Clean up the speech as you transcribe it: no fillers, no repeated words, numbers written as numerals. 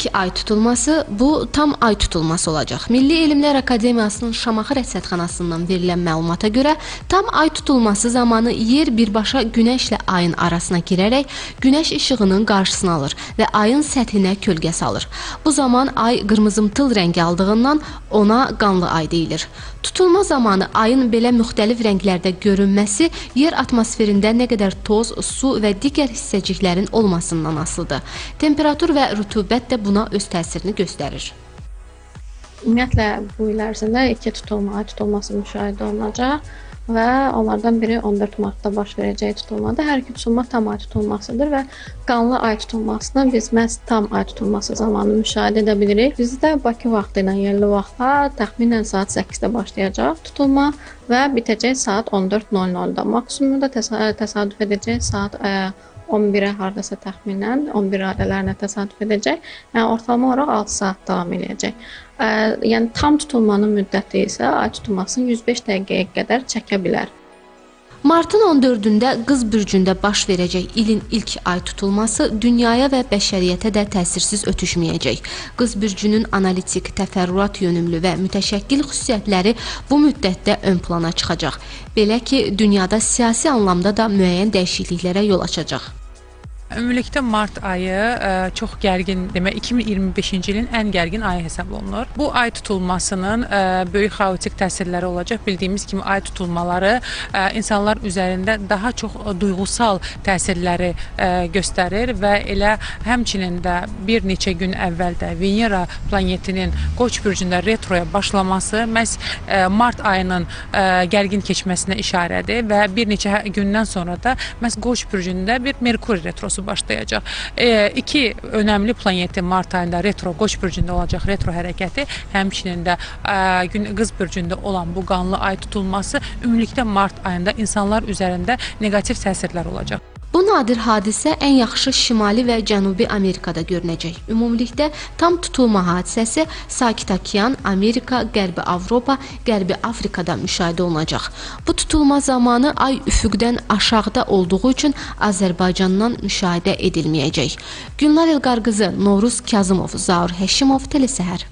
ilk ay tutulması bu tam ay tutulması olacaq. Milli Elmlər Akademiyasının Şamaxı rəsədxanasından verilən məlumata görə tam ay tutulması zamanı yer birbaşa günəşlə ayın arasına girərək günəş işığının qarşısını alır və ayın səthinə kölgə salır. Bu zaman ay qırmızımtıl rəngi aldığından ona qanlı ay deyilir. Tutulma zamanı ayın belə müxtəlif rənglərdə görünməsi yer atmosferində nə qədər toz, su və digər hissəciklərin olmasından asılıdır. Temperatur və rütubət də buna öz təsirini göstərir. Ümumiyyətlə, bu il ərzində iki ay tutulması müşahidə olunacaq və onlardan biri 14 martda baş verəcək tutulmadır. Hər iki tutulma tam ay tutulmasıdır və qanlı ay tutulmasını biz məhz tam ay tutulması zamanı müşahidə edə bilirik. Bizdə Bakı vaxtı ilə yerli vaxtla təxminən saat 8-də başlayacaq tutulma və bitəcək saat 14:00-da. Maksimumu da təsadüf edəcək saat 11-ə hardasa təxminən 11 radələrinə təsadüf edəcək. Yəni ortalama olaraq 6 saat davam edəcək. Yəni tam tutulmanın müddəti isə ay tutulmasını 105 dəqiqəyə qədər çəkə bilər. Martın 14-də Qız bürcündə baş verəcək ilin ilk ay tutulması dünyaya və bəşəriyyətə də təsirsiz ötüşməyəcək. Qız bürcünün analitik, təfərrüat yönümlü və mütəşəkkil xüsusiyyətləri bu müddətdə ön plana çıxacaq. Belə ki, dünyada siyasi anlamda da müəyyən dəyişikliklərə yol açacaq. Ümumilikdə mart ayı çox gərgin, demək 2025-ci ilin ən gərgin ayı hesab olunur. Bu ay tutulmasının böyük xaotik təsirləri olacaq. Bildiyimiz kimi ay tutulmaları insanlar üzərində daha çox duyğusal təsirləri göstərir və elə həmçinin də bir neçə gün əvvəldə Venera planetinin Qoç bürcündə retroya başlaması məhz mart ayının gərgin keçməsinə işarədir və bir neçə gündən sonra da məhz Qoç bürcündə bir Merkur retrosu başlayacaq. İki önəmli planetin mart ayında retro Qoç bürcündə olacaq retro hərəkəti, həmçinin də Qız bürcündə olan bu qanlı ay tutulması ümumilikdə mart ayında insanlar üzərində neqativ təsirlər olacaq. Bu nadir hadisə ən yaxşı Şimali və Cənubi Amerikada görünəcək. Ümumilikdə tam tutulma hadisəsi Sakit Okean, Amerika, Qərbi Avropa, Qərbi Afrikada müşahidə olunacaq. Bu tutulma zamanı ay üfüqdən aşağıda olduğu üçün Azərbaycandan müşahidə edilməyəcək. Gülnar Elqarqızı, Novruz Kazımov, Zaur Həşimov, Telesəhər.